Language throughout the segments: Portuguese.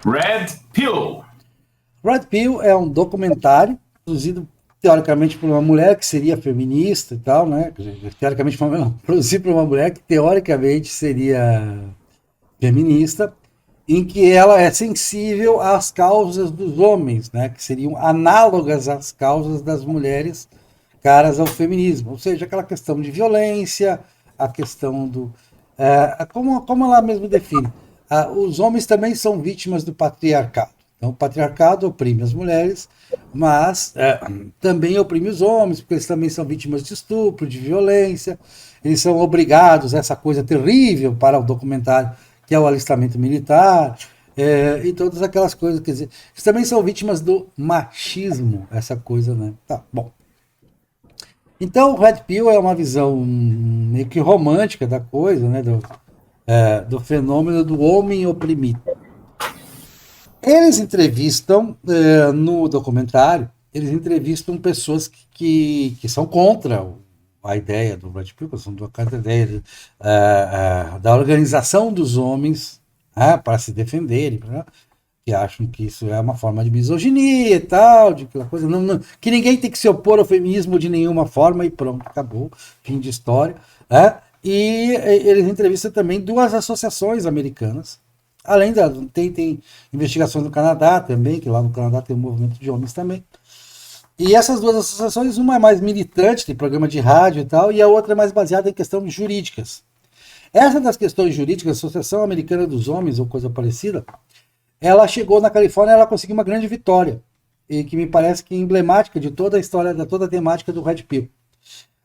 Red Pill. Red Pill é um documentário produzido teoricamente por uma mulher que seria feminista e tal, né? Teoricamente produzido por uma mulher que teoricamente seria feminista, em que ela é sensível às causas dos homens, né? Que seriam análogas às causas das mulheres caras ao feminismo, ou seja, aquela questão de violência, a questão do... como ela mesmo define, os homens também são vítimas do patriarcado. Então, o patriarcado oprime as mulheres, mas também oprime os homens, porque eles também são vítimas de estupro, de violência, eles são obrigados a essa coisa terrível para o documentário, que é o alistamento militar, e todas aquelas coisas, quer dizer, eles também são vítimas do machismo, essa coisa, né? Tá, bom. Então, o Red Pill é uma visão meio que romântica da coisa, né? Do fenômeno do homem oprimido. Eles entrevistam, no documentário, eles entrevistam pessoas que são contra a ideia do Red Pill, são contra a ideia da organização dos homens para se defenderem, que acham que isso é uma forma de misoginia e tal, de aquela coisa, que ninguém tem que se opor ao feminismo de nenhuma forma e pronto, acabou, fim de história. E eles entrevistam também duas associações americanas, além tem investigações no Canadá também, que lá no Canadá tem um movimento de homens também. E essas duas associações, uma é mais militante, tem programa de rádio e tal, e a outra é mais baseada em questões jurídicas. Essa das questões jurídicas, a Associação Americana dos Homens, ou coisa parecida, ela chegou na Califórnia e ela conseguiu uma grande vitória, e que me parece que é emblemática de toda a história, de toda a temática do Red Pill.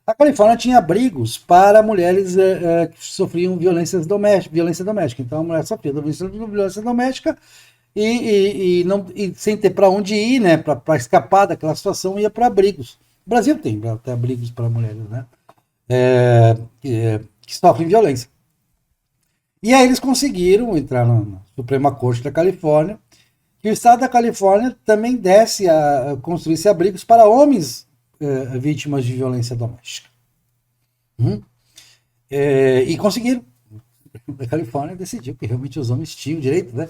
A Califórnia tinha abrigos para mulheres que sofriam violência doméstica. Então a mulher sofria violência doméstica e sem ter para onde ir, né, para escapar daquela situação, ia para abrigos. O Brasil tem até abrigos para mulheres, né, que sofrem violência. E aí eles conseguiram entrar na Suprema Corte da Califórnia, que o estado da Califórnia também desse a construir abrigos para homens vítimas de violência doméstica. E conseguiram. A Califórnia decidiu que realmente os homens tinham direito, né?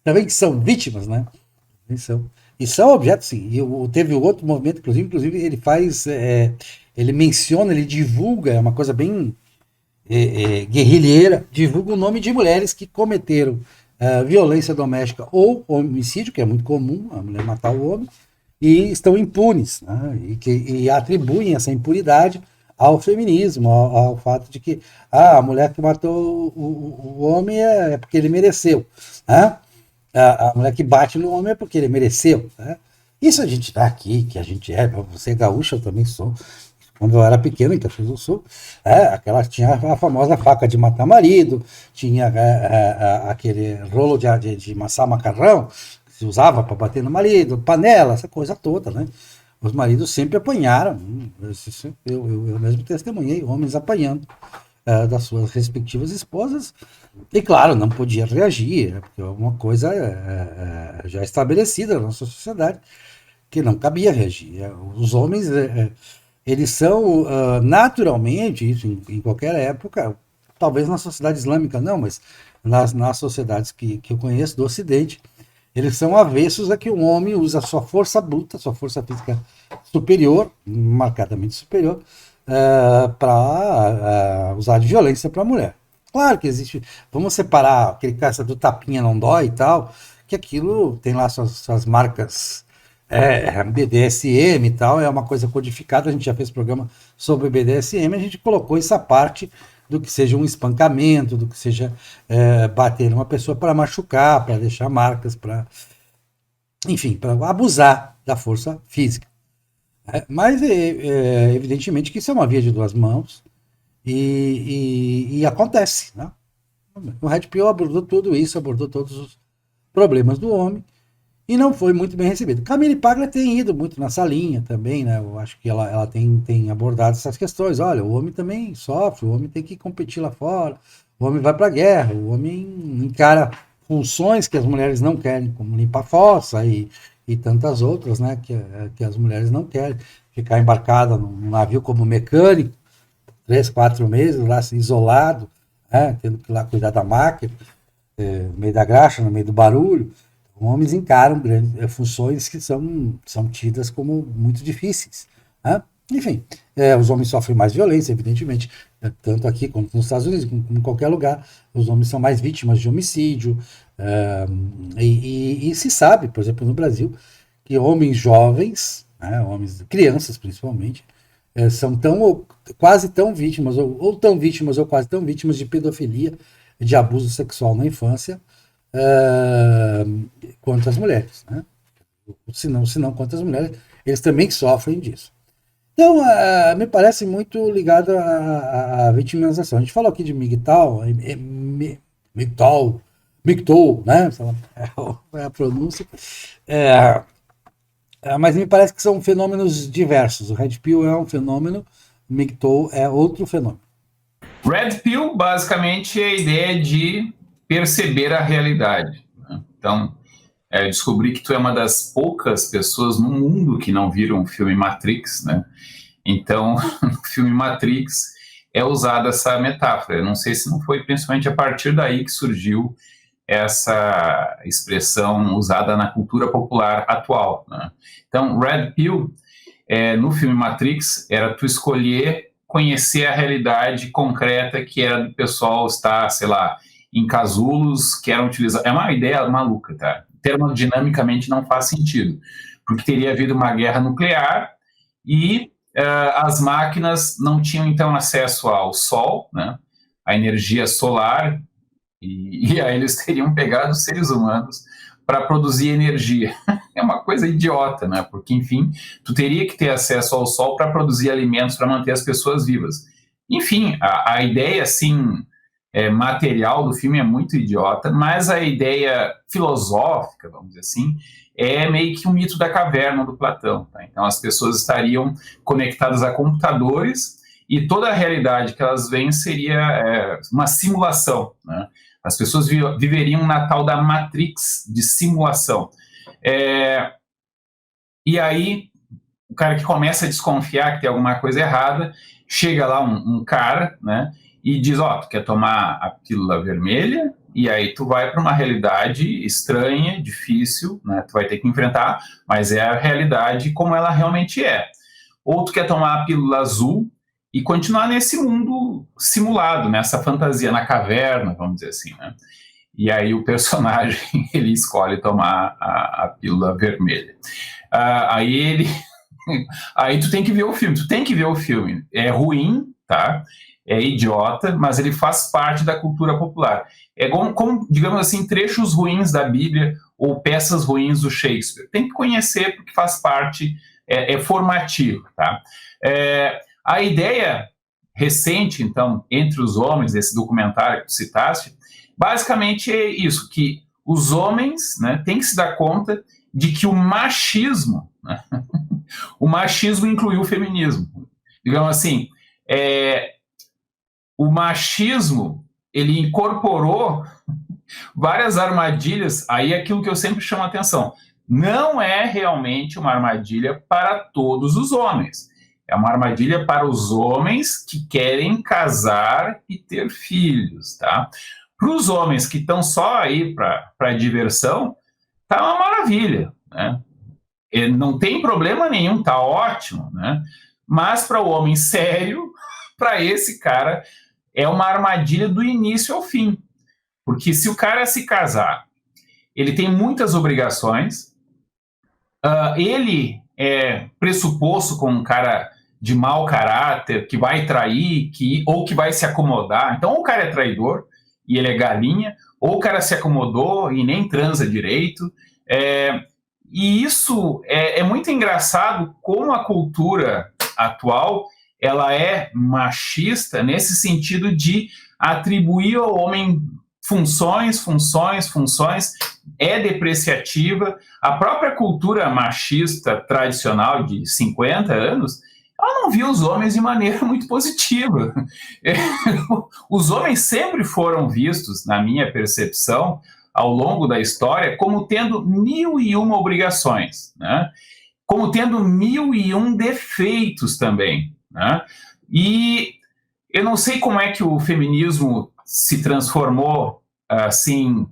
Também são vítimas, né? E são objetos, sim. E teve outro movimento, inclusive ele faz, ele menciona, ele divulga, é uma coisa bem guerrilheira, divulga o nome de mulheres que cometeram violência doméstica ou homicídio, que é muito comum, a mulher matar o homem, e estão impunes, né? E atribuem essa impunidade ao feminismo, ao fato de que a mulher que matou o homem é porque ele mereceu, né? A mulher que bate no homem é porque ele mereceu, né? Isso a gente está aqui, que a gente você é gaúcha, eu também sou. Quando eu era pequeno, em Caxias do Sul, tinha a famosa faca de matar marido, tinha aquele rolo de amassar macarrão, que se usava para bater no marido, panela, essa coisa toda, né? Os maridos sempre apanharam, eu mesmo testemunhei homens apanhando das suas respectivas esposas, e claro, não podia reagir, porque é uma coisa já estabelecida na nossa sociedade, que não cabia reagir. Os homens... eles são naturalmente, isso em qualquer época, talvez na sociedade islâmica não, mas nas sociedades que eu conheço do Ocidente, eles são avessos a que o homem usa a sua força bruta, sua força física superior, marcadamente superior, para usar de violência para a mulher. Claro que existe, vamos separar aquele caso do tapinha não dói e tal, que aquilo tem lá suas marcas... BDSM e tal, é uma coisa codificada, a gente já fez programa sobre BDSM, a gente colocou essa parte do que seja um espancamento, do que seja bater numa pessoa para machucar, para deixar marcas, enfim, para abusar da força física. Mas evidentemente que isso é uma via de duas mãos e acontece, né? O Red Pill abordou tudo isso, abordou todos os problemas do homem, e não foi muito bem recebido. Camille Paglia tem ido muito nessa linha também, né? Eu acho que ela tem abordado essas questões. Olha, o homem também sofre, o homem tem que competir lá fora, o homem vai para a guerra, o homem encara funções que as mulheres não querem, como limpar fossa e tantas outras, né? Que as mulheres não querem. Ficar embarcada num navio como mecânico, 3, 4 meses, lá isolado, tendo que ir lá cuidar da máquina, no meio da graxa, no meio do barulho. Homens encaram funções que são tidas como muito difíceis, né? Enfim, os homens sofrem mais violência, evidentemente, tanto aqui quanto nos Estados Unidos, como em qualquer lugar. Os homens são mais vítimas de homicídio, e se sabe, por exemplo, no Brasil, que homens jovens, né, crianças principalmente, são quase tão vítimas, ou tão vítimas, ou quase tão vítimas de pedofilia, de abuso sexual na infância, quanto as mulheres, né? Se não quanto as mulheres, eles também sofrem disso. Então, me parece muito ligado à vitimização. A gente falou aqui de MGTOW, né? É a pronúncia. Mas me parece que são fenômenos diversos. O Red Pill é um fenômeno, o MGTOW é outro fenômeno. Red Pill, basicamente, é a ideia de perceber a realidade. Né? Então, descobri que tu é uma das poucas pessoas no mundo que não viram o filme Matrix, né? Então, no filme Matrix é usada essa metáfora. Eu não sei se não foi principalmente a partir daí que surgiu essa expressão usada na cultura popular atual, né? Então, Red Pill, no filme Matrix, era tu escolher conhecer a realidade concreta que era do pessoal estar, sei lá, em casulos que eram utilizados. É uma ideia maluca, tá? Termodinamicamente não faz sentido, porque teria havido uma guerra nuclear e as máquinas não tinham, então, acesso ao sol, né, à energia solar, e aí eles teriam pegado os seres humanos para produzir energia. É uma coisa idiota, né? Porque, enfim, tu teria que ter acesso ao sol para produzir alimentos para manter as pessoas vivas. Enfim, a ideia, assim, material do filme é muito idiota, mas a ideia filosófica, vamos dizer assim, é meio que um mito da caverna do Platão. Tá? Então, as pessoas estariam conectadas a computadores e toda a realidade que elas veem seria uma simulação, né? As pessoas viveriam na tal da Matrix de simulação. E aí, o cara que começa a desconfiar que tem alguma coisa errada, chega lá um cara, né, e diz, tu quer tomar a pílula vermelha? E aí tu vai para uma realidade estranha, difícil, né, tu vai ter que enfrentar, mas é a realidade como ela realmente é. Ou tu quer tomar a pílula azul e continuar nesse mundo simulado, nessa fantasia, na caverna, vamos dizer assim, né? E aí o personagem, ele escolhe tomar a pílula vermelha. Aí tu tem que ver o filme. É ruim, tá? É idiota, mas ele faz parte da cultura popular. É como, digamos assim, trechos ruins da Bíblia ou peças ruins do Shakespeare. Tem que conhecer porque faz parte, é formativo, tá? A ideia recente, então, entre os homens, desse documentário que tu citaste, basicamente é isso, que os homens, né, têm que se dar conta de que o machismo, né, o machismo incluiu o feminismo. Digamos assim, o machismo, ele incorporou várias armadilhas, aí é aquilo que eu sempre chamo a atenção. Não é realmente uma armadilha para todos os homens. É uma armadilha para os homens que querem casar e ter filhos, tá? Para os homens que estão só aí para diversão, tá uma maravilha, né? Não tem problema nenhum, tá ótimo, né? Mas para o homem sério, para esse cara, é uma armadilha do início ao fim. Porque se o cara se casar, ele tem muitas obrigações, ele é pressuposto como um cara de mau caráter, que vai trair, ou que vai se acomodar. Então, ou o cara é traidor e ele é galinha, ou o cara se acomodou e nem transa direito. E isso é muito engraçado como a cultura atual ela é machista nesse sentido de atribuir ao homem funções, é depreciativa. A própria cultura machista tradicional de 50 anos, ela não viu os homens de maneira muito positiva. Os homens sempre foram vistos, na minha percepção, ao longo da história, como tendo 1001 obrigações, né? Como tendo 1001 defeitos também, né? E eu não sei como é que o feminismo se transformou, assim,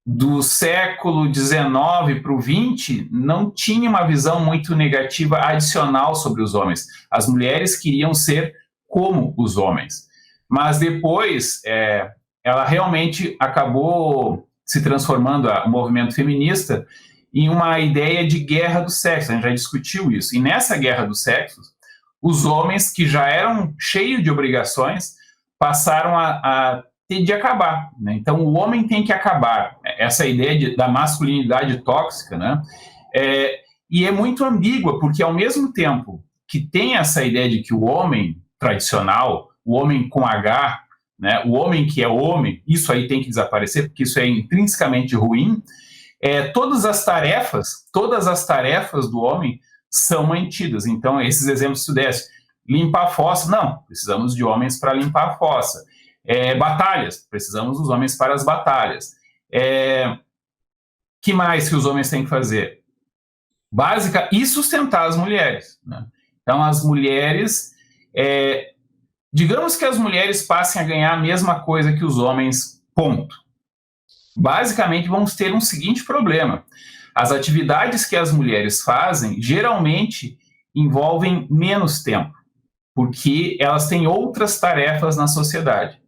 do século XIX para o XX não tinha uma visão muito negativa adicional sobre os homens. As mulheres queriam ser como os homens. Mas depois, ela realmente acabou se transformando, o movimento feminista, em uma ideia de guerra dos sexos. A gente já discutiu isso. E nessa guerra dos sexos, os homens, que já eram cheios de obrigações, passaram a ter de acabar, né? Então, o homem tem que acabar. Essa ideia da masculinidade tóxica, né? E é muito ambígua, porque ao mesmo tempo que tem essa ideia de que o homem tradicional, o homem com H, né, o homem que é homem, isso aí tem que desaparecer, porque isso é intrinsecamente ruim, todas as tarefas do homem são mantidas. Então, esses exemplos que tu desse, limpar a fossa, não, precisamos de homens para limpar a fossa. Batalhas, precisamos dos homens para as batalhas. Que mais que os homens têm que fazer? Básica, e sustentar as mulheres, né? Então, as mulheres, digamos que as mulheres passem a ganhar a mesma coisa que os homens, ponto. Basicamente, vamos ter um seguinte problema. As atividades que as mulheres fazem, geralmente, envolvem menos tempo, porque elas têm outras tarefas na sociedade.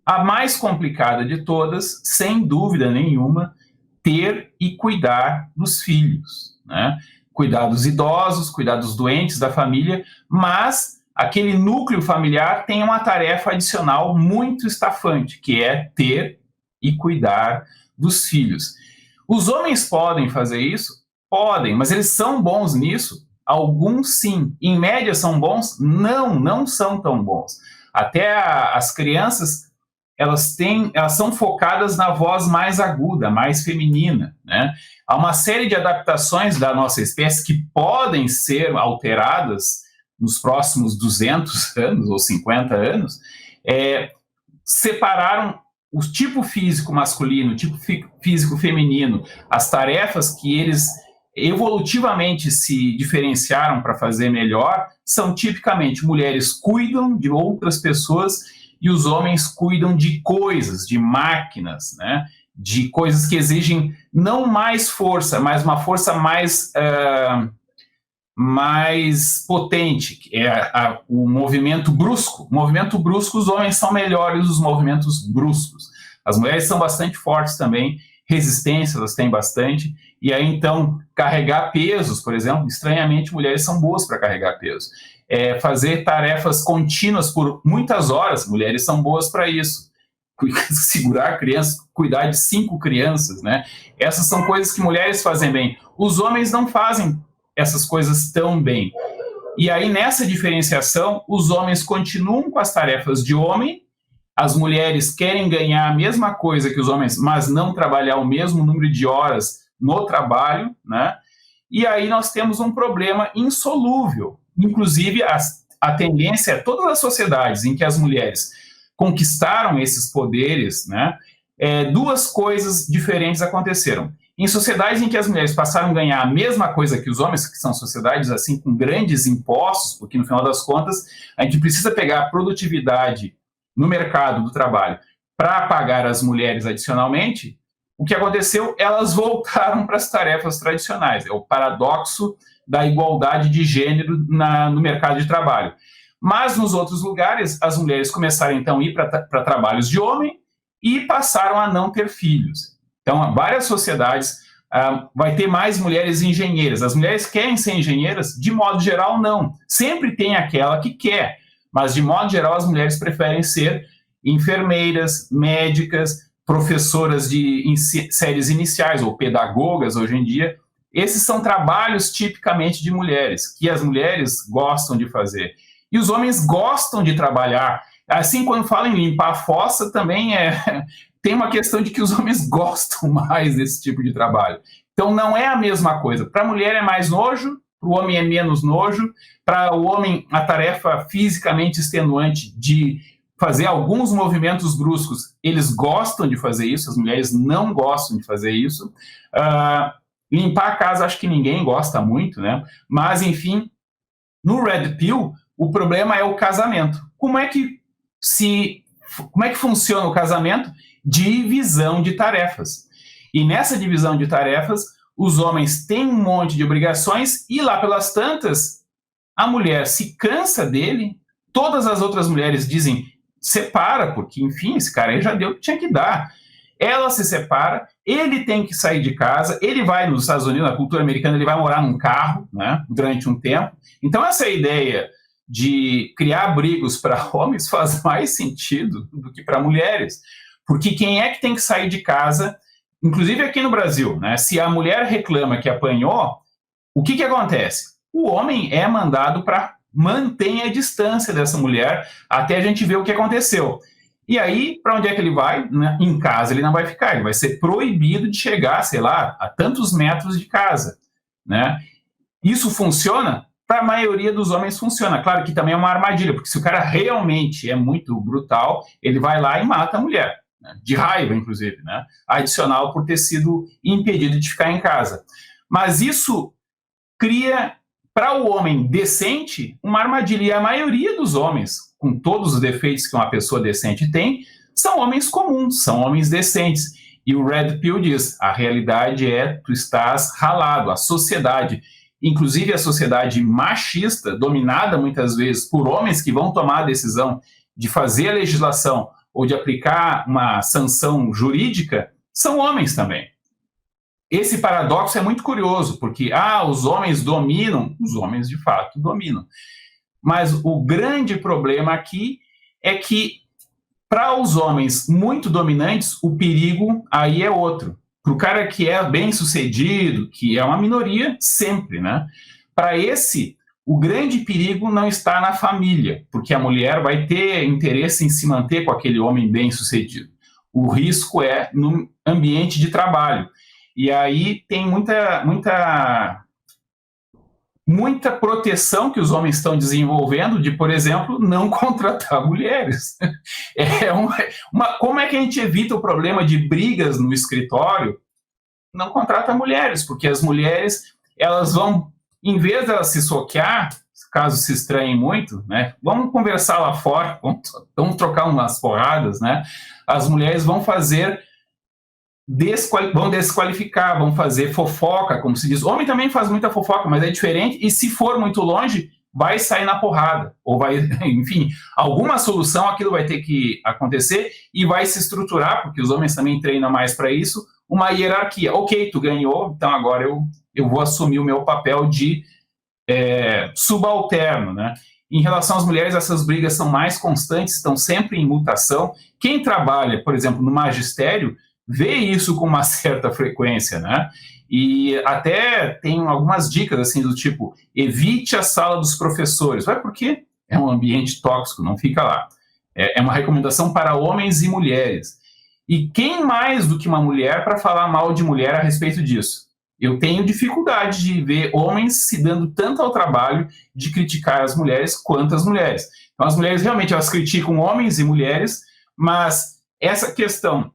A mais complicada de todas, sem dúvida nenhuma, ter e cuidar dos filhos, né? Cuidar dos idosos, cuidar dos doentes da família, mas aquele núcleo familiar tem uma tarefa adicional muito estafante, que é ter e cuidar dos filhos. Os homens podem fazer isso? Podem, mas eles são bons nisso? Alguns sim. Em média são bons? Não são tão bons. Até as crianças, elas são focadas na voz mais aguda, mais feminina, né? Há uma série de adaptações da nossa espécie que podem ser alteradas nos próximos 200 anos ou 50 anos, separaram o tipo físico masculino, o tipo físico feminino, as tarefas que eles evolutivamente se diferenciaram para fazer melhor, são tipicamente mulheres cuidam de outras pessoas e os homens cuidam de coisas, de máquinas, né? De coisas que exigem não mais força, mas uma força mais potente, que é o movimento brusco. O movimento brusco, os homens são melhores nos movimentos bruscos. As mulheres são bastante fortes também, resistência elas têm bastante, e aí então carregar pesos, por exemplo, estranhamente mulheres são boas para carregar peso. Fazer tarefas contínuas por muitas horas, mulheres são boas para isso. Segurar crianças, cuidar de 5 crianças, né? Essas são coisas que mulheres fazem bem. Os homens não fazem essas coisas tão bem. E aí, nessa diferenciação, os homens continuam com as tarefas de homem, as mulheres querem ganhar a mesma coisa que os homens, mas não trabalhar o mesmo número de horas no trabalho, né? E aí nós temos um problema insolúvel. Inclusive, a tendência é todas as sociedades em que as mulheres conquistaram esses poderes, né? Duas coisas diferentes aconteceram. Em sociedades em que as mulheres passaram a ganhar a mesma coisa que os homens, que são sociedades assim com grandes impostos, porque no final das contas a gente precisa pegar a produtividade no mercado do trabalho para pagar as mulheres adicionalmente, o que aconteceu? Elas voltaram para as tarefas tradicionais. É o paradoxo da igualdade de gênero no mercado de trabalho. Mas nos outros lugares, as mulheres começaram então a ir para trabalhos de homem e passaram a não ter filhos. Então, várias sociedades vai ter mais mulheres engenheiras. As mulheres querem ser engenheiras? De modo geral, não. Sempre tem aquela que quer, mas de modo geral as mulheres preferem ser enfermeiras, médicas, professoras de séries iniciais ou pedagogas hoje em dia. Esses são trabalhos tipicamente de mulheres, que as mulheres gostam de fazer. E os homens gostam de trabalhar. Assim, quando falam em limpar a fossa, também tem uma questão de que os homens gostam mais desse tipo de trabalho. Então, não é a mesma coisa. Para a mulher é mais nojo, para o homem é menos nojo. Para o homem, a tarefa fisicamente extenuante de fazer alguns movimentos bruscos, eles gostam de fazer isso, as mulheres não gostam de fazer isso. Limpar a casa, acho que ninguém gosta muito, né? Mas, enfim, no Red Pill, o problema é o casamento. Como é que funciona o casamento? Divisão de tarefas. E nessa divisão de tarefas, os homens têm um monte de obrigações e lá pelas tantas, a mulher se cansa dele, todas as outras mulheres dizem, separa, porque, enfim, esse cara aí já deu o que tinha que dar. Ela se separa, ele tem que sair de casa, ele vai nos Estados Unidos, na cultura americana, ele vai morar num carro, né, durante um tempo. Então, essa ideia de criar abrigos para homens faz mais sentido do que para mulheres. Porque quem é que tem que sair de casa, inclusive aqui no Brasil, né, se a mulher reclama que apanhou, o que acontece? O homem é mandado para manter a distância dessa mulher até a gente ver o que aconteceu. E aí, para onde é que ele vai? Em casa ele não vai ficar, ele vai ser proibido de chegar, sei lá, a tantos metros de casa, né? Isso funciona? Para a maioria dos homens funciona. Claro que também é uma armadilha, porque se o cara realmente é muito brutal, ele vai lá e mata a mulher, né? De raiva, inclusive, né? Adicional por ter sido impedido de ficar em casa. Mas isso cria, para o homem decente, uma armadilha. E a maioria dos homens, com todos os defeitos que uma pessoa decente tem, são homens comuns, são homens decentes. E o Red Pill diz, a realidade é, tu estás ralado, a sociedade, inclusive a sociedade machista, dominada muitas vezes por homens que vão tomar a decisão de fazer a legislação ou de aplicar uma sanção jurídica, são homens também. Esse paradoxo é muito curioso, porque os homens dominam, os homens de fato dominam. Mas o grande problema aqui é que, para os homens muito dominantes, o perigo aí é outro. Para o cara que é bem-sucedido, que é uma minoria, sempre, né? Para esse, o grande perigo não está na família, porque a mulher vai ter interesse em se manter com aquele homem bem-sucedido. O risco é no ambiente de trabalho. E aí tem muita proteção que os homens estão desenvolvendo de, por exemplo, não contratar mulheres. Como é que a gente evita o problema de brigas no escritório? Não contrata mulheres, porque as mulheres, elas vão, em vez de elas se soquear, caso se estranhem muito, né? Vamos conversar lá fora, vamos trocar umas porradas, né? As mulheres vão desqualificar, vão fazer fofoca, como se diz. Homem também faz muita fofoca, mas é diferente, e se for muito longe, vai sair na porrada, ou vai, enfim, alguma solução aquilo vai ter que acontecer e vai se estruturar, porque os homens também treinam mais para isso, uma hierarquia. Ok, tu ganhou, então agora eu vou assumir o meu papel de subalterno, né? Em relação às mulheres, essas brigas são mais constantes, estão sempre em mutação. Quem trabalha, por exemplo, no magistério, vê isso com uma certa frequência, né? E até tem algumas dicas, assim, do tipo, evite a sala dos professores. Vai por quê? É um ambiente tóxico, não fica lá. É uma recomendação para homens e mulheres. E quem mais do que uma mulher para falar mal de mulher a respeito disso? Eu tenho dificuldade de ver homens se dando tanto ao trabalho de criticar as mulheres quanto as mulheres. Então, as mulheres realmente elas criticam homens e mulheres, mas essa questão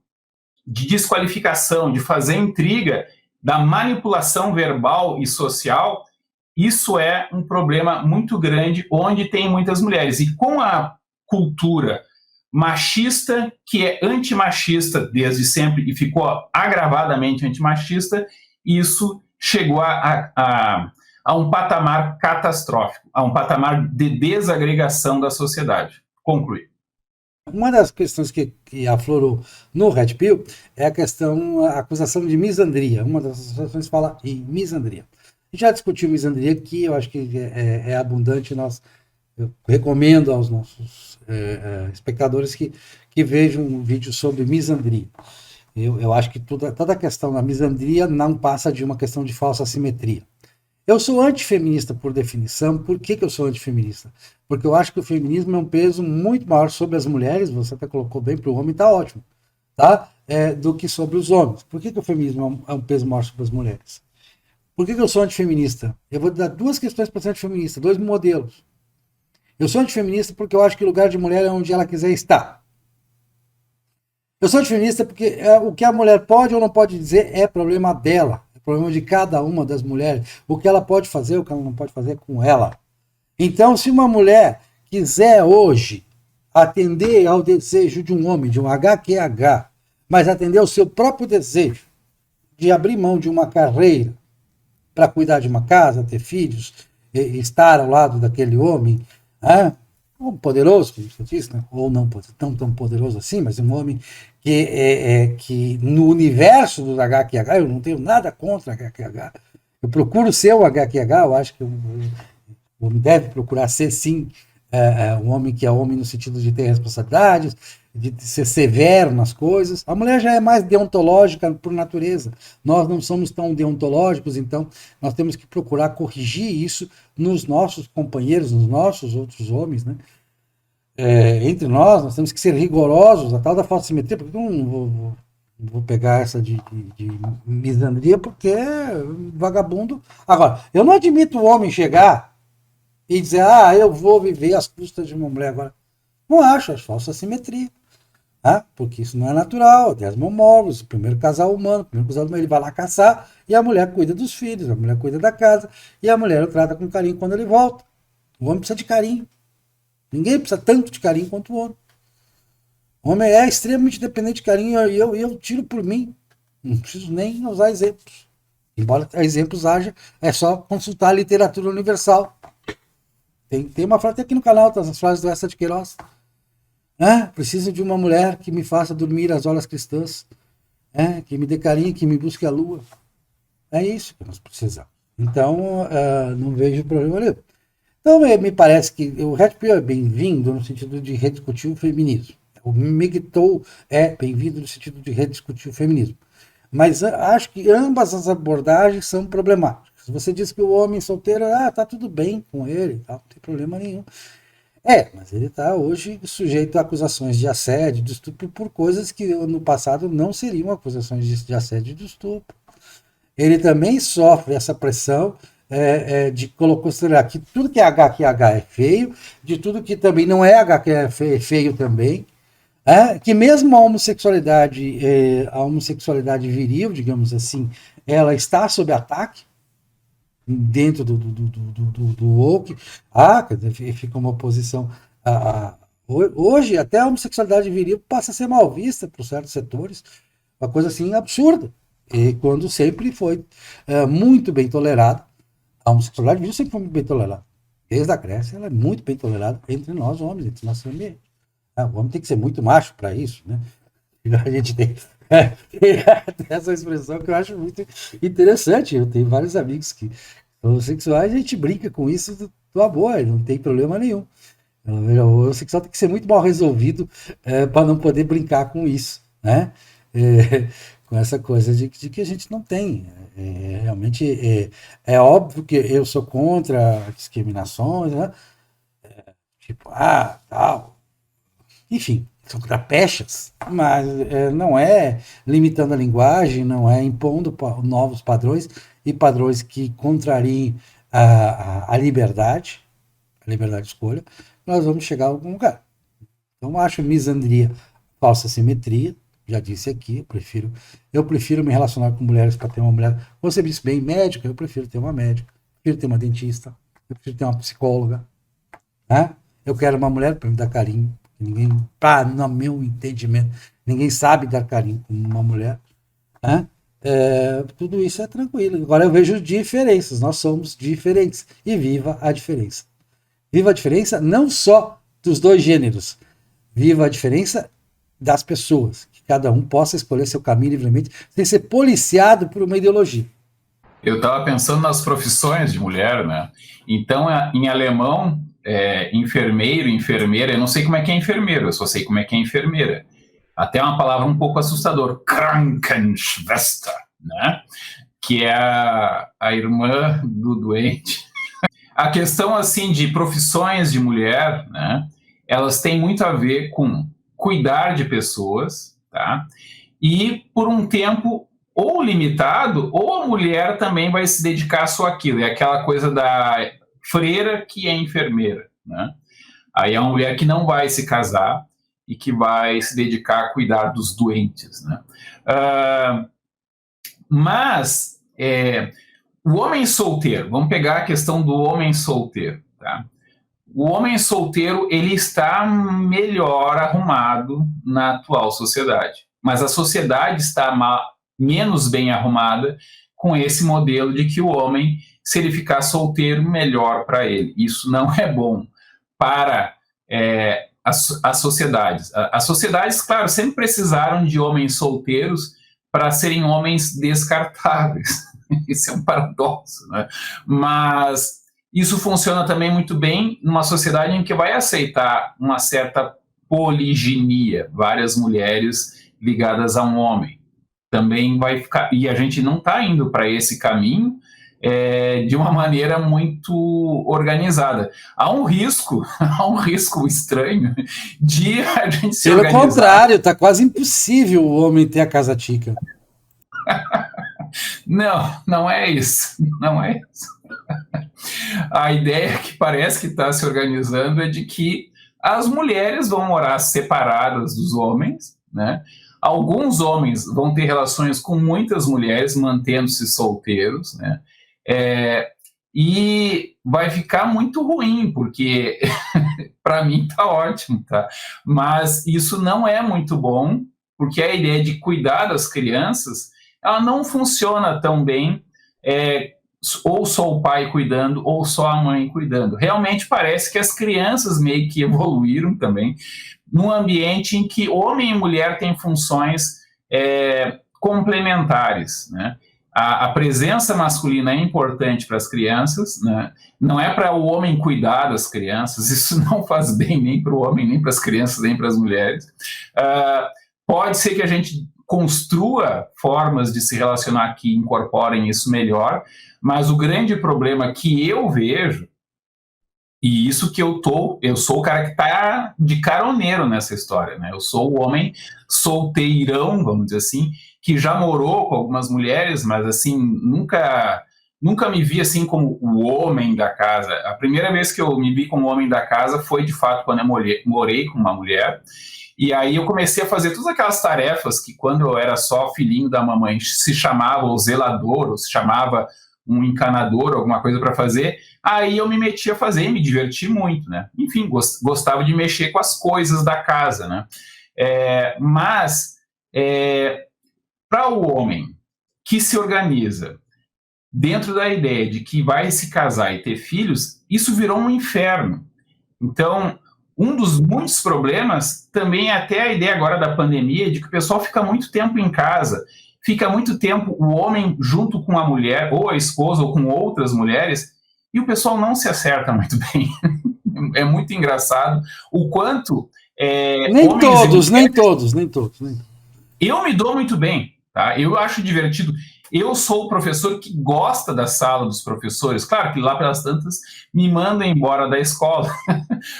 de desqualificação, de fazer intriga, da manipulação verbal e social, isso é um problema muito grande onde tem muitas mulheres. E com a cultura machista, que é antimachista desde sempre e ficou agravadamente antimachista, isso chegou a um patamar catastrófico, a um patamar de desagregação da sociedade. Concluir. Uma das questões que aflorou no Red Pill é a acusação de misandria. Uma das associações fala em misandria. A gente já discutiu misandria aqui, eu acho que é abundante. Eu recomendo aos nossos espectadores que vejam um vídeo sobre misandria. Eu acho que toda a questão da misandria não passa de uma questão de falsa simetria. Eu sou antifeminista por definição. Por que eu sou antifeminista? Porque eu acho que o feminismo é um peso muito maior sobre as mulheres, você até colocou bem, para o homem está ótimo, tá? Do que sobre os homens. Por que o feminismo é um peso maior sobre as mulheres? Por que eu sou antifeminista? Eu vou dar duas questões para ser antifeminista, dois modelos. Eu sou antifeminista porque eu acho que o lugar de mulher é onde ela quiser estar. Eu sou antifeminista porque o que a mulher pode ou não pode dizer é problema dela. Problema de cada uma das mulheres, o que ela pode fazer, o que ela não pode fazer com ela. Então, se uma mulher quiser hoje atender ao desejo de um homem, de um HQH, mas atender ao seu próprio desejo, de abrir mão de uma carreira para cuidar de uma casa, ter filhos, estar ao lado daquele homem, um poderoso, como você disse, né? Ou não tão poderoso assim, mas um homem que no universo dos HQH, eu não tenho nada contra HQH, eu procuro ser o HQH, eu acho que o homem deve procurar ser, sim, um homem que é homem no sentido de ter responsabilidades, de ser severo nas coisas. A mulher já é mais deontológica por natureza. Nós não somos tão deontológicos, então nós temos que procurar corrigir isso nos nossos companheiros, nos nossos outros homens, né? Entre nós temos que ser rigorosos, a tal da falsa simetria, porque eu não vou pegar essa de misandria, porque é vagabundo. Agora, eu não admito o homem chegar e dizer, eu vou viver às custas de uma mulher agora. Não acho falsa simetria. Porque isso não é natural, desmomorfos, o primeiro casal humano, ele vai lá caçar e a mulher cuida dos filhos, a mulher cuida da casa e a mulher o trata com carinho quando ele volta. O homem precisa de carinho. Ninguém precisa tanto de carinho quanto o homem. O homem é extremamente dependente de carinho e eu tiro por mim. Não preciso nem usar exemplos. Embora exemplos haja, é só consultar a literatura universal. Tem uma frase aqui no canal, tá, as frases do Essa de Queiroz. Preciso de uma mulher que me faça dormir às horas cristãs, que me dê carinho, que me busque a lua. É isso que nós precisamos. Então, não vejo problema nenhum. Então, me parece que o Red Pill é bem-vindo no sentido de rediscutir o feminismo. O MGTOW é bem-vindo no sentido de rediscutir o feminismo. Mas acho que ambas as abordagens são problemáticas. Você diz que o homem solteiro, tá tudo bem com ele, não tem problema nenhum. Mas ele está hoje sujeito a acusações de assédio, de estupro, por coisas que no passado não seriam acusações de assédio e de estupro. Ele também sofre essa pressão de considerar que tudo que é HQH é feio, de tudo que também não é HQ é feio também, que mesmo a homossexualidade viril, digamos assim, ela está sob ataque, dentro do woke, fica uma oposição hoje até a homossexualidade viril passa a ser mal vista por certos setores, uma coisa assim absurda, e quando sempre foi muito bem tolerada. A homossexualidade viril sempre foi muito bem tolerada, desde a Grécia ela é muito bem tolerada entre nós homens, entre nosso ambiente. O homem tem que ser muito macho para isso, né? A gente tem essa expressão que eu acho muito interessante. Eu tenho vários amigos que são homossexuais, a gente brinca com isso do amor, não tem problema nenhum. O homossexual tem que ser muito mal resolvido para não poder brincar com isso, né? Com essa coisa de que a gente não tem. Realmente é óbvio que eu sou contra discriminações, né? Tal. Enfim, são trapechas, mas não é limitando a linguagem, não é impondo novos padrões e padrões que contrariem a liberdade de escolha, nós vamos chegar a algum lugar. Então, acho misandria, falsa simetria, já disse aqui, eu prefiro me relacionar com mulheres para ter uma mulher, você disse bem, médica, eu prefiro ter uma médica, prefiro ter uma dentista, eu prefiro ter uma psicóloga, eu quero uma mulher para me dar carinho, ninguém, no meu entendimento, ninguém sabe dar carinho como uma mulher, tudo isso é tranquilo. Agora eu vejo diferenças, nós somos diferentes, e viva a diferença. Viva a diferença não só dos dois gêneros, viva a diferença das pessoas, que cada um possa escolher seu caminho livremente, sem ser policiado por uma ideologia. Eu estava pensando nas profissões de mulher, né? Então, em alemão, enfermeiro, enfermeira, eu não sei como é que é enfermeiro, eu só sei como é que é enfermeira. Até uma palavra um pouco assustadora, Krankenschwester, né? Que é a irmã do doente. A questão, assim, de profissões de mulher, né? Elas têm muito a ver com cuidar de pessoas, tá? E, por um tempo ou limitado, ou a mulher também vai se dedicar só àquilo. É aquela coisa da freira que é enfermeira, né? Aí é uma mulher que não vai se casar e que vai se dedicar a cuidar dos doentes, né? Mas o homem solteiro, vamos pegar a questão do homem solteiro, tá? O homem solteiro, ele está melhor arrumado na atual sociedade, mas a sociedade está menos bem arrumada com esse modelo de que o homem, se ele ficar solteiro, melhor para ele. Isso não é bom para as sociedades. As sociedades, claro, sempre precisaram de homens solteiros para serem homens descartáveis. Isso é um paradoxo, né? Mas isso funciona também muito bem numa sociedade em que vai aceitar uma certa poliginia, várias mulheres ligadas a um homem. Também vai ficar, e a gente não está indo para esse caminho de uma maneira muito organizada. Há um risco estranho de a gente se Pelo organizar. contrário, está quase impossível o homem ter a casa tica. Não é isso. Não é isso. A ideia que parece que está se organizando é de que as mulheres vão morar separadas dos homens, né? Alguns homens vão ter relações com muitas mulheres, mantendo-se solteiros, né? E vai ficar muito ruim, porque para mim está ótimo, tá? Mas isso não é muito bom, porque a ideia de cuidar das crianças, ela não funciona tão bem, ou só o pai cuidando, ou só a mãe cuidando. Realmente parece que as crianças meio que evoluíram também, num ambiente em que homem e mulher têm funções complementares, né? A presença masculina é importante para as crianças, né? Não é para o homem cuidar das crianças, isso não faz bem nem para o homem, nem para as crianças, nem para as mulheres. Pode ser que a gente construa formas de se relacionar que incorporem isso melhor, mas o grande problema que eu vejo, e isso que eu sou o cara que está de caroneiro nessa história, né? Eu sou o homem solteirão, vamos dizer assim, que já morou com algumas mulheres, mas assim, nunca me vi assim como o homem da casa. A primeira vez que eu me vi como homem da casa foi, de fato, quando eu morei com uma mulher, e aí eu comecei a fazer todas aquelas tarefas que, quando eu era só filhinho da mamãe, se chamava o zelador, ou se chamava um encanador, alguma coisa para fazer, aí eu me meti a fazer e me diverti muito, né? Enfim, gostava de mexer com as coisas da casa, né? Mas para o homem que se organiza dentro da ideia de que vai se casar e ter filhos, isso virou um inferno. Então, um dos muitos problemas também é até a ideia agora da pandemia, de que o pessoal fica muito tempo em casa, fica muito tempo o homem junto com a mulher, ou a esposa, ou com outras mulheres, e o pessoal não se acerta muito bem. É muito engraçado o quanto... Nem todos. Eu me dou muito bem, tá? Eu acho divertido. Eu sou o professor que gosta da sala dos professores. Claro que lá pelas tantas me mandam embora da escola,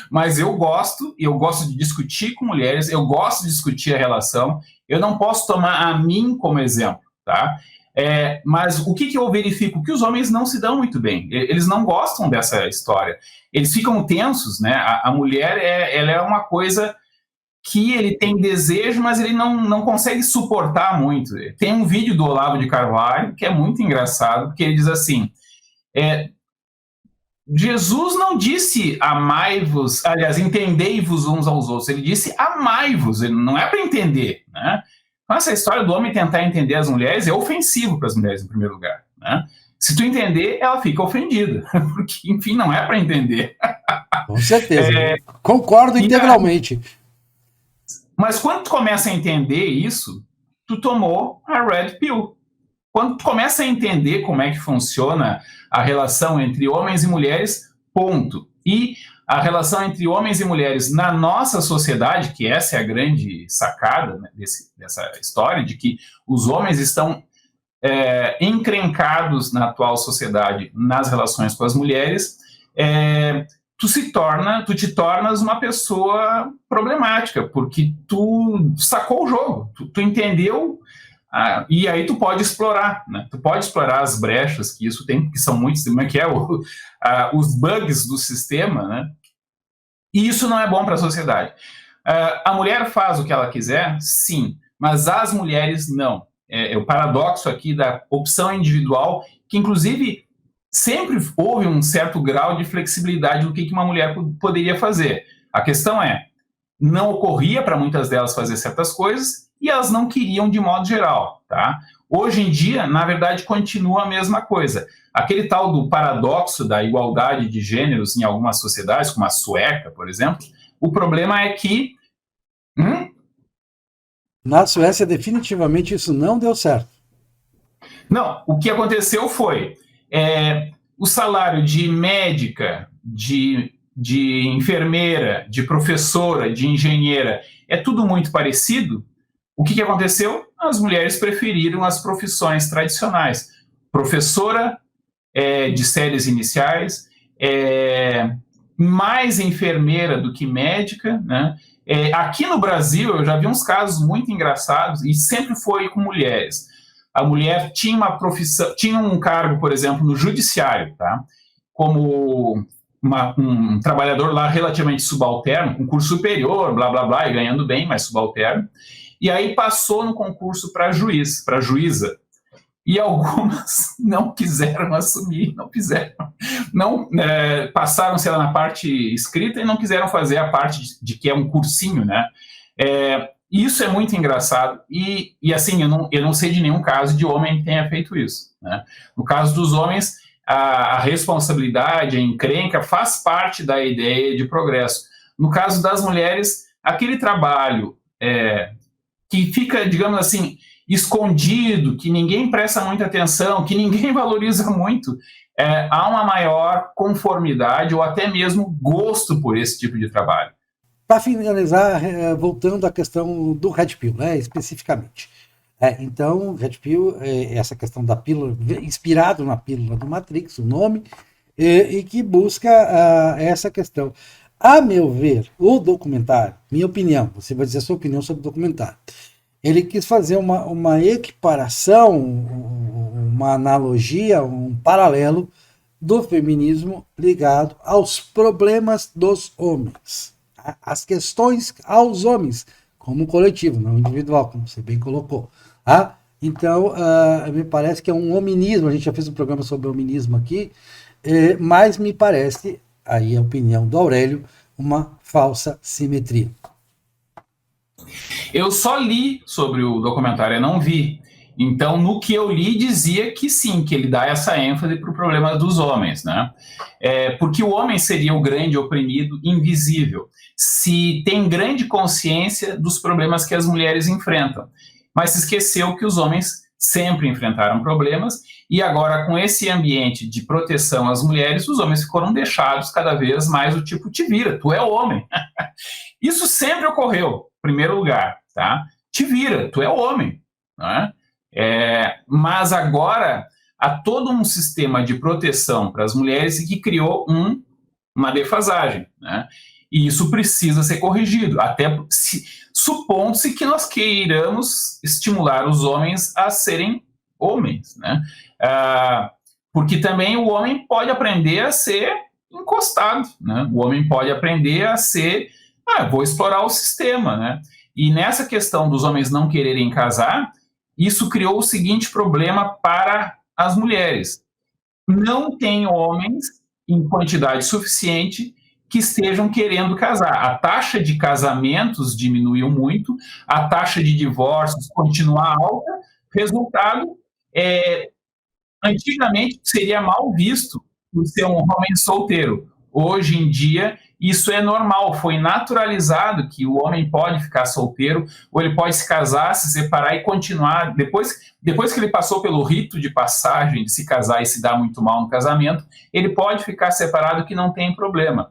mas eu gosto de discutir com mulheres, eu gosto de discutir a relação. Eu não posso tomar a mim como exemplo, tá? Mas o que eu verifico? Que os homens não se dão muito bem. Eles não gostam dessa história. Eles ficam tensos, né? A mulher, ela é uma coisa que ele tem desejo, mas ele não consegue suportar muito. Tem um vídeo do Olavo de Carvalho que é muito engraçado, porque ele diz assim, Jesus não disse amai-vos, aliás, entendei-vos uns aos outros, ele disse amai-vos, não é para entender, né? Então, essa história do homem tentar entender as mulheres é ofensivo para as mulheres, em primeiro lugar, né? Se tu entender, ela fica ofendida, porque, enfim, não é para entender. Com certeza, concordo integralmente. Mas quando tu começa a entender isso, tu tomou a Red Pill. Quando tu começa a entender como é que funciona a relação entre homens e mulheres, ponto. E a relação entre homens e mulheres na nossa sociedade, que essa é a grande sacada, né, dessa história, de que os homens estão encrencados na atual sociedade nas relações com as mulheres, tu te tornas uma pessoa problemática, porque tu sacou o jogo, tu entendeu, e aí tu pode explorar, né? Tu pode explorar as brechas que isso tem, que são muitos, como é que os bugs do sistema, né? E isso não é bom para a sociedade. A mulher faz o que ela quiser, sim, mas as mulheres não. É o paradoxo aqui da opção individual, que inclusive sempre houve um certo grau de flexibilidade do que uma mulher poderia fazer. A questão é, não ocorria para muitas delas fazer certas coisas e elas não queriam de modo geral, tá? Hoje em dia, na verdade, continua a mesma coisa. Aquele tal do paradoxo da igualdade de gêneros em algumas sociedades, como a sueca, por exemplo, o problema é que... Na Suécia, definitivamente, isso não deu certo. Não, o que aconteceu foi o salário de médica, de enfermeira, de professora, de engenheira, é tudo muito parecido. O que aconteceu? As mulheres preferiram as profissões tradicionais. Professora de séries iniciais, mais enfermeira do que médica, né? Aqui no Brasil, eu já vi uns casos muito engraçados, e sempre foi com mulheres. A mulher tinha uma profissão, tinha um cargo, por exemplo, no judiciário, tá? Como um trabalhador lá relativamente subalterno, com curso superior, blá, blá, blá, e ganhando bem, mas subalterno. E aí passou no concurso para juiz, para juíza. E algumas não quiseram assumir, passaram, sei lá, na parte escrita e não quiseram fazer a parte de que é um cursinho, né? Isso é muito engraçado e assim, eu não sei de nenhum caso de homem que tenha feito isso, né? No caso dos homens, a responsabilidade, a encrenca faz parte da ideia de progresso. No caso das mulheres, aquele trabalho que fica, digamos assim, escondido, que ninguém presta muita atenção, que ninguém valoriza muito, há uma maior conformidade ou até mesmo gosto por esse tipo de trabalho. Para finalizar, voltando à questão do Red Pill, né, especificamente. Então, Red Pill é essa questão da pílula, inspirado na pílula do Matrix, o nome, e que busca essa questão. A meu ver, o documentário, minha opinião, você vai dizer a sua opinião sobre o documentário, ele quis fazer uma equiparação, uma analogia, um paralelo do feminismo ligado aos problemas dos homens, as questões aos homens, como coletivo, não individual, como você bem colocou. Então, me parece que é um hominismo, a gente já fez um programa sobre hominismo aqui, mas me parece, aí a opinião do Aurélio, uma falsa simetria. Eu só li sobre o documentário, eu não vi. Então, no que eu li, dizia que sim, que ele dá essa ênfase para o problema dos homens, né? Porque o homem seria o grande oprimido invisível, se tem grande consciência dos problemas que as mulheres enfrentam. Mas se esqueceu que os homens sempre enfrentaram problemas e agora, com esse ambiente de proteção às mulheres, os homens foram deixados cada vez mais do tipo, te vira, tu é homem. Isso sempre ocorreu, em primeiro lugar, tá? Te vira, tu é homem, né? Mas agora há todo um sistema de proteção para as mulheres que criou uma defasagem, né? E isso precisa ser corrigido, até supondo-se que nós queiramos estimular os homens a serem homens, né? Porque também o homem pode aprender a ser encostado, né? O homem pode aprender a ser, vou explorar o sistema, né? E nessa questão dos homens não quererem casar, isso criou o seguinte problema para as mulheres. Não tem homens em quantidade suficiente que estejam querendo casar. A taxa de casamentos diminuiu muito, a taxa de divórcios continua alta. Resultado, antigamente seria mal visto por ser um homem solteiro. Hoje em dia, isso é normal, foi naturalizado que o homem pode ficar solteiro, ou ele pode se casar, se separar e continuar. Depois que ele passou pelo rito de passagem de se casar e se dar muito mal no casamento, ele pode ficar separado, que não tem problema.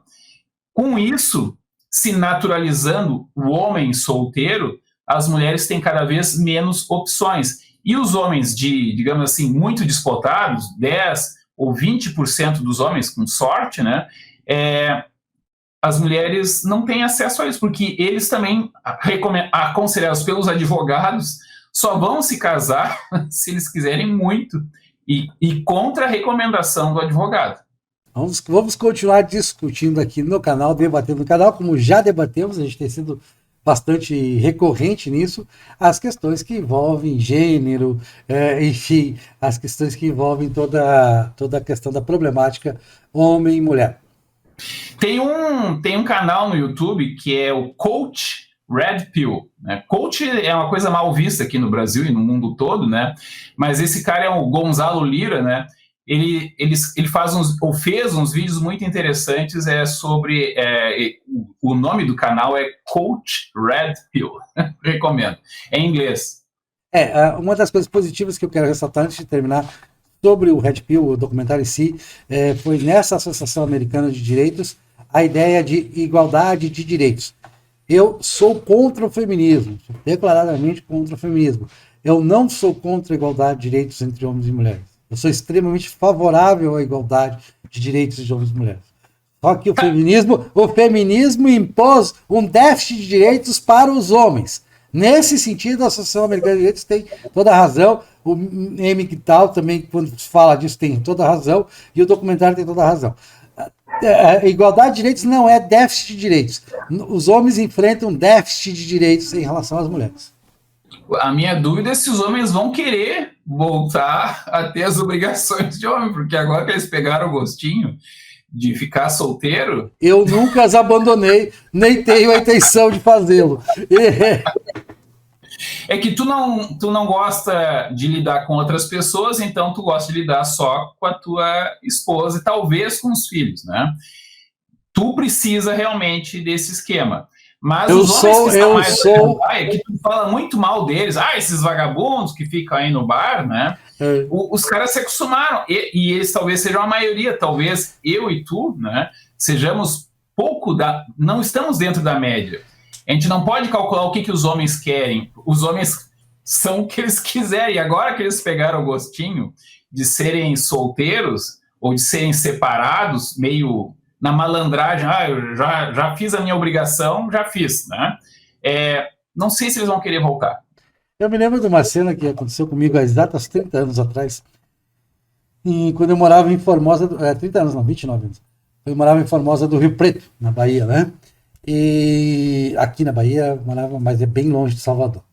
Com isso, se naturalizando o homem solteiro, as mulheres têm cada vez menos opções. E os homens digamos assim, muito despotados, 10% ou 20% dos homens, com sorte, né? As mulheres não têm acesso a isso, porque eles também, aconselhados pelos advogados, só vão se casar se eles quiserem muito, e contra a recomendação do advogado. Vamos continuar discutindo aqui no canal, debatendo no canal, como já debatemos, a gente tem sido bastante recorrente nisso, as questões que envolvem gênero, enfim, as questões que envolvem toda a questão da problemática homem e mulher. Tem um canal no YouTube que é o Coach Red Pill, né? Coach é uma coisa mal vista aqui no Brasil e no mundo todo, né? Mas esse cara é o Gonzalo Lira, né? Ele fez uns vídeos muito interessantes sobre... o nome do canal é Coach Red Pill. Recomendo. É em inglês. Uma das coisas positivas que eu quero ressaltar antes de terminar sobre o Red Pill, o documentário em si, foi nessa Associação Americana de Direitos a ideia de igualdade de direitos. Eu sou contra o feminismo, sou declaradamente contra o feminismo. Eu não sou contra a igualdade de direitos entre homens e mulheres. Eu sou extremamente favorável à igualdade de direitos de homens e mulheres. Só que o feminismo impôs um déficit de direitos para os homens. Nesse sentido, a Associação Americana de Direitos tem toda a razão. O MGTOW também, quando fala disso, tem toda a razão. E o documentário tem toda a razão. A igualdade de direitos não é déficit de direitos. Os homens enfrentam déficit de direitos em relação às mulheres. A minha dúvida é se os homens vão querer voltar a ter as obrigações de homem, porque agora que eles pegaram o gostinho de ficar solteiro... Eu nunca as abandonei, nem tenho a intenção de fazê-lo. É que tu não gosta de lidar com outras pessoas, então tu gosta de lidar só com a tua esposa e talvez com os filhos, né? Tu precisa realmente desse esquema. Mas os homens que estão mais é que tu fala muito mal deles, esses vagabundos que ficam aí no bar, né? Os caras se acostumaram, e eles talvez sejam a maioria, talvez eu e tu, né? Sejamos não estamos dentro da média. A gente não pode calcular o que os homens querem. Os homens são o que eles quiserem. E agora que eles pegaram o gostinho de serem solteiros ou de serem separados, meio na malandragem, eu já fiz a minha obrigação, já fiz, né? Não sei se eles vão querer voltar. Eu me lembro de uma cena que aconteceu comigo há exatos 30 anos atrás, quando eu morava em Formosa, 30 anos não, 29 anos. Eu morava em Formosa do Rio Preto, na Bahia, né? E aqui na Bahia eu morava, mas é bem longe de Salvador.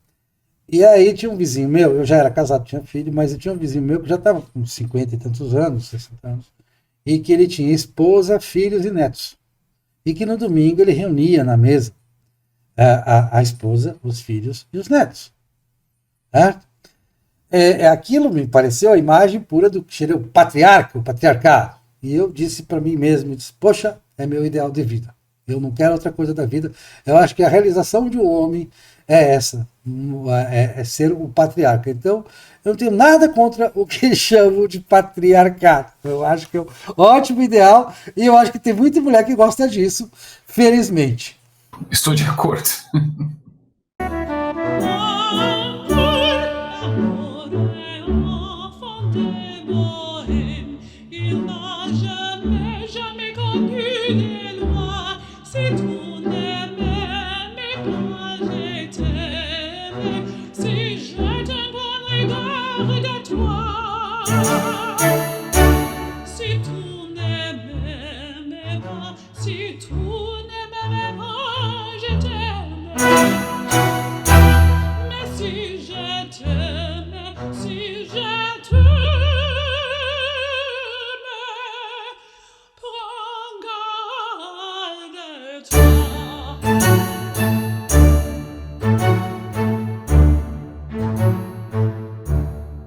E aí tinha um vizinho meu, eu já era casado, tinha filho, mas eu tinha um vizinho meu que já estava com 50 e tantos anos, 60 anos, e que ele tinha esposa, filhos e netos. E que no domingo ele reunia na mesa a esposa, os filhos e os netos. Certo? Aquilo me pareceu a imagem pura do que seria o patriarcado. E eu disse para mim mesmo, poxa, é meu ideal de vida. Eu não quero outra coisa da vida. Eu acho que a realização de um homem é essa, é ser o patriarca. Então, eu não tenho nada contra o que eles chamam de patriarcado. Eu acho que é um ótimo ideal e eu acho que tem muita mulher que gosta disso, felizmente. Estou de acordo.